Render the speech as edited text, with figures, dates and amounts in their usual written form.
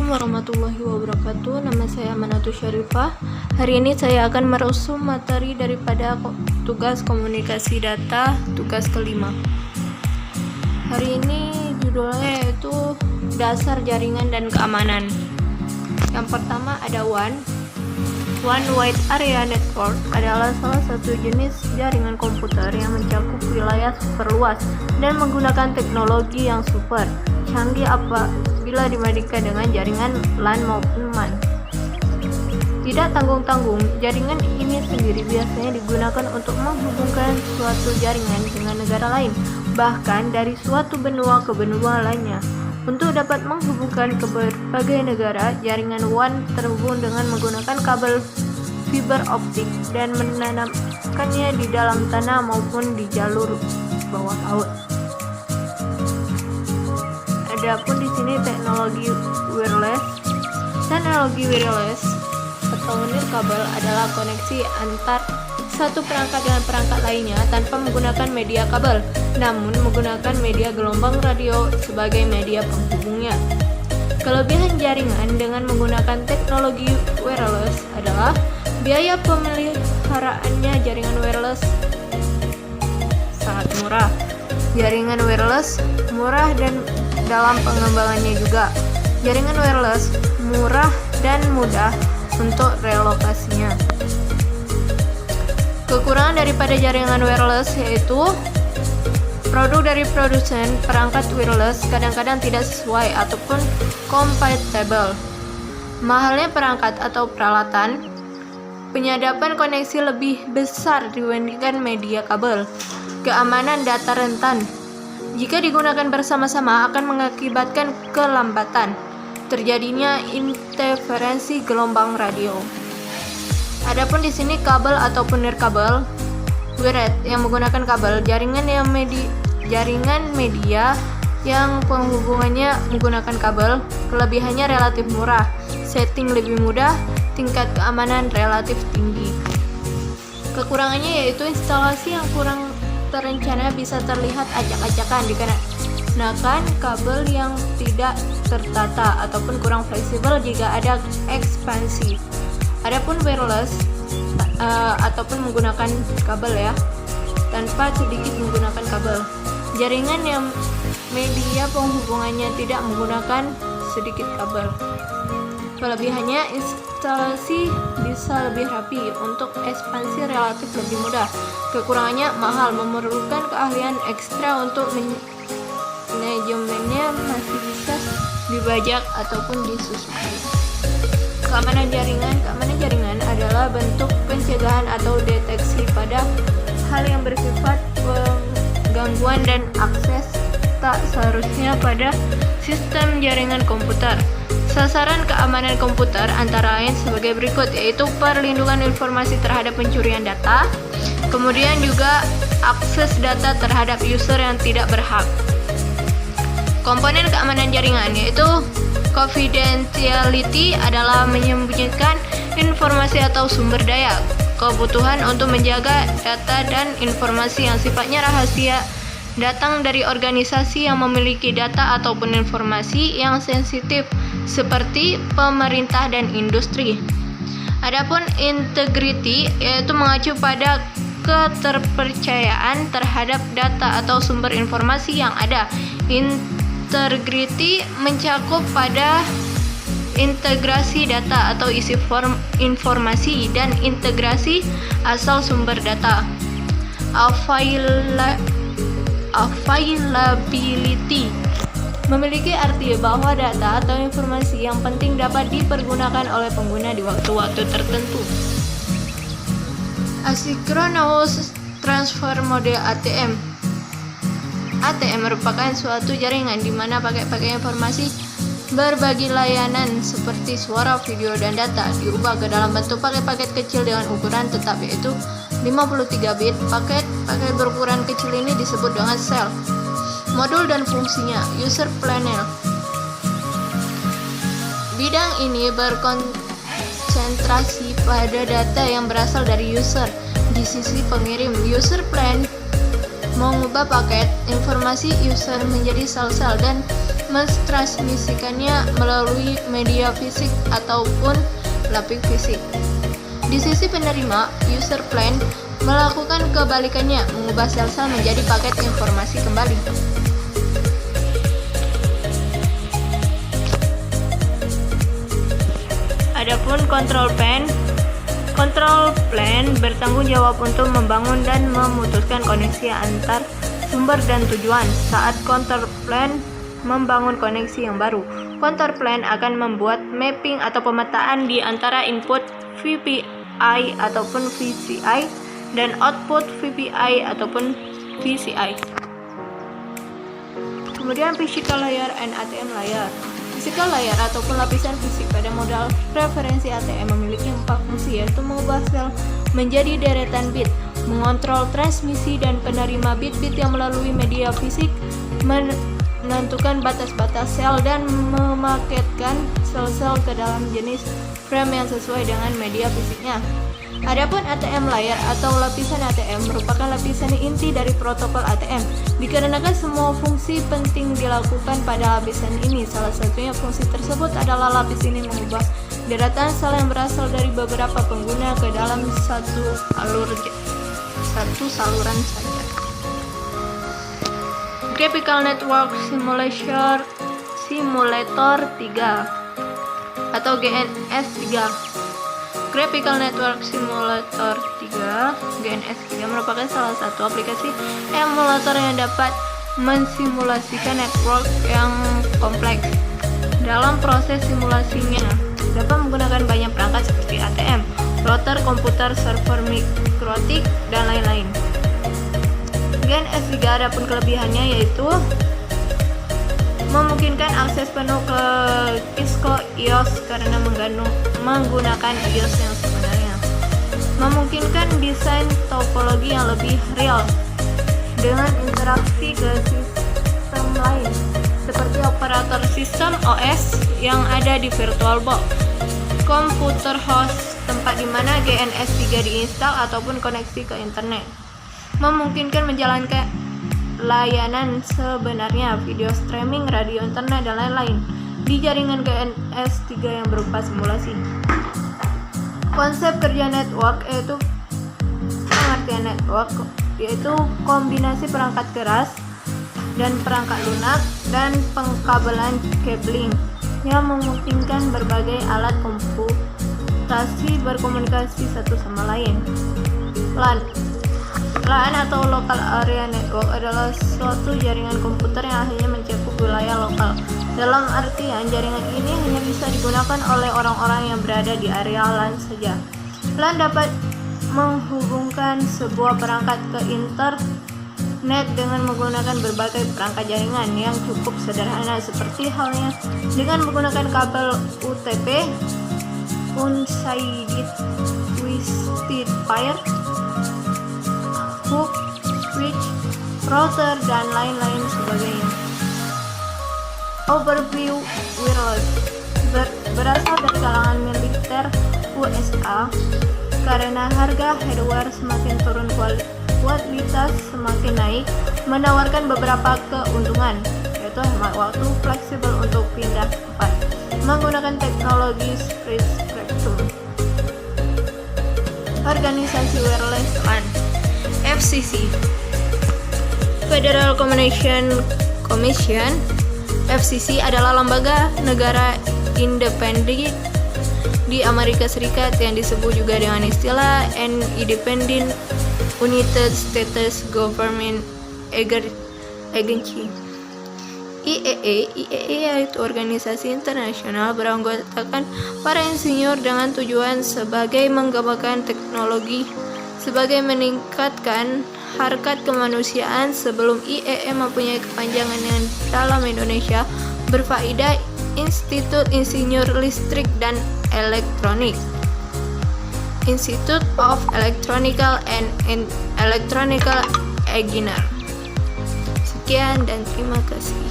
Assalamualaikum warahmatullahi wabarakatuh. Nama saya Manatu Syarifah. Hari ini saya akan merusum materi daripada tugas komunikasi data, tugas kelima. Hari ini judulnya yaitu dasar jaringan dan keamanan. Yang pertama ada WAN. One Wide Area Network adalah salah satu jenis jaringan komputer yang mencakup wilayah super luas dan menggunakan teknologi yang super canggih apabila dibandingkan dengan jaringan LAN maupun MAN. Tidak tanggung-tanggung, jaringan ini sendiri biasanya digunakan untuk menghubungkan suatu jaringan dengan negara lain, bahkan dari suatu benua ke benua lainnya. Untuk dapat menghubungkan ke berbagai negara, jaringan WAN terhubung dengan menggunakan kabel fiber optik dan menanamkannya di dalam tanah maupun di jalur bawah laut. Adapun di sini teknologi wireless atau nirkabel adalah koneksi antar satu perangkat dengan perangkat lainnya tanpa menggunakan media kabel, namun menggunakan media gelombang radio sebagai media penghubungnya. Kelebihan jaringan dengan menggunakan teknologi wireless adalah biaya pemeliharaannya. Jaringan wireless sangat murah. Jaringan wireless murah dan dalam pengembangannya juga. Jaringan wireless murah dan mudah untuk relokasinya. Kekurangan daripada jaringan wireless yaitu produk dari produsen perangkat wireless kadang-kadang tidak sesuai ataupun compatible. Mahalnya perangkat atau peralatan, penyadapan koneksi lebih besar dibandingkan media kabel, keamanan data rentan. Jika digunakan bersama-sama akan mengakibatkan kelambatan, terjadinya interferensi gelombang radio. Adapun di sini kabel ataupun nirkabel, wired yang menggunakan kabel, jaringan media yang penghubungannya menggunakan kabel, kelebihannya relatif murah, setting lebih mudah, tingkat keamanan relatif tinggi. Kekurangannya yaitu instalasi yang kurang terencana, bisa terlihat acak-acakan dikarenakan kabel yang tidak tertata ataupun kurang fleksibel jika ada ekspansi. Adapun wireless ataupun menggunakan kabel ya, tanpa sedikit menggunakan kabel. Jaringan yang media penghubungannya tidak menggunakan sedikit kabel. Kelebihannya instalasi bisa lebih rapi, untuk ekspansi relatif lebih mudah. Kekurangannya mahal, memerlukan keahlian ekstra untuk manajemennya masih bisa dibajak ataupun disusupi. Keamanan jaringan adalah bentuk pencegahan atau deteksi pada hal yang bersifat penggangguan dan akses tak seharusnya pada sistem jaringan komputer. Sasaran keamanan komputer antara lain sebagai berikut, yaitu perlindungan informasi terhadap pencurian data, kemudian juga akses data terhadap user yang tidak berhak. Komponen keamanan jaringan yaitu confidentiality adalah menyembunyikan informasi atau sumber daya, kebutuhan untuk menjaga data dan informasi yang sifatnya rahasia datang dari organisasi yang memiliki data ataupun informasi yang sensitif seperti pemerintah dan industri. Adapun integrity yaitu mengacu pada keterpercayaan terhadap data atau sumber informasi yang ada. Integrity mencakup pada integrasi data atau isi informasi dan integrasi asal sumber data. Availability memiliki arti bahwa data atau informasi yang penting dapat dipergunakan oleh pengguna di waktu-waktu tertentu. Asynchronous Transfer Mode ATM. ATM merupakan suatu jaringan di mana paket-paket informasi berbagi layanan seperti suara, video, dan data diubah ke dalam bentuk paket-paket kecil dengan ukuran tetap yaitu 53 bit. Paket berukuran kecil ini disebut dengan sel. Modul dan fungsinya, user panel. Bidang ini berkonsentrasi pada data yang berasal dari user. Di sisi pengirim, user plan mengubah paket informasi user menjadi sel-sel dan mentransmisikannya melalui media fisik ataupun lapik fisik. Di sisi penerima, user plane melakukan kebalikannya, mengubah sel-sel menjadi paket informasi kembali. Adapun control plane bertanggung jawab untuk membangun dan memutuskan koneksi antar sumber dan tujuan. Saat control plane membangun koneksi yang baru, control plane akan membuat mapping atau pemetaan di antara input VPI ataupun VCI dan output VPI ataupun VCI. Kemudian physical layer and ATM layer. Physical layer ataupun lapisan fisik pada modal referensi ATM memiliki 4 fungsi, yaitu mengubah sel menjadi deretan bit, mengontrol transmisi dan penerima bit-bit yang melalui media fisik, menentukan batas-batas sel dan memaketkan sel-sel ke dalam jenis frame yang sesuai dengan media fisiknya. Adapun ATM layer atau lapisan ATM merupakan lapisan inti dari protokol ATM, dikarenakan semua fungsi penting dilakukan pada lapisan ini. Salah satunya fungsi tersebut adalah lapis ini mengubah deretan sel yang berasal dari beberapa pengguna ke dalam satu saluran saja. Graphical Network Simulator 3 atau GNS 3. Graphical Network Simulator 3 (GNS 3) merupakan salah satu aplikasi emulator yang dapat mensimulasikan network yang kompleks. Dalam proses simulasinya, dapat menggunakan banyak perangkat seperti ATM, router, komputer, server mikrotik, dan lain-lain. GNS 3 ada pun kelebihannya yaitu memungkinkan akses penuh ke Cisco IOS karena menggunakan IOS yang sebenarnya, memungkinkan desain topologi yang lebih real dengan interaksi ke sistem lain seperti operator sistem OS yang ada di VirtualBox, komputer host tempat di mana GNS 3 diinstal ataupun koneksi ke internet, memungkinkan menjalankan layanan sebenarnya, video streaming, radio internet, dan lain-lain di jaringan GNS 3 yang berupa simulasi. Konsep kerja network yaitu pengertian network yaitu kombinasi perangkat keras dan perangkat lunak dan pengkabelan cabling yang memungkinkan berbagai alat komputasi berkomunikasi satu sama lain. LAN atau Local Area Network adalah suatu jaringan komputer yang akhirnya mencakup wilayah lokal. Dalam artian, jaringan ini hanya bisa digunakan oleh orang-orang yang berada di area LAN saja. LAN dapat menghubungkan sebuah perangkat ke internet dengan menggunakan berbagai perangkat jaringan yang cukup sederhana, seperti halnya dengan menggunakan kabel UTP, Unsighted Twisted Pair, hook, switch, router, dan lain-lain sebagainya. Overview wireless berasal dari kalangan militer USA karena harga hardware semakin turun, kualitas semakin naik, menawarkan beberapa keuntungan, yaitu hemat waktu, fleksibel untuk pindah tempat, menggunakan teknologi spektrum. Organisasi Wireless LAN FCC, Federal Communication Commission. FCC adalah lembaga negara independen di Amerika Serikat yang disebut juga dengan istilah an Independent United States Government Agency. IEE yaitu organisasi internasional beranggotakan para insinyur dengan tujuan sebagai mengembangkan teknologi sebagai meningkatkan harkat kemanusiaan. Sebelum IEE mempunyai kepanjangan yang dalam Indonesia berfaedah Institut Insinyur Listrik dan Elektronik, Institute of Electronical and Electronical Engineer. Sekian dan terima kasih.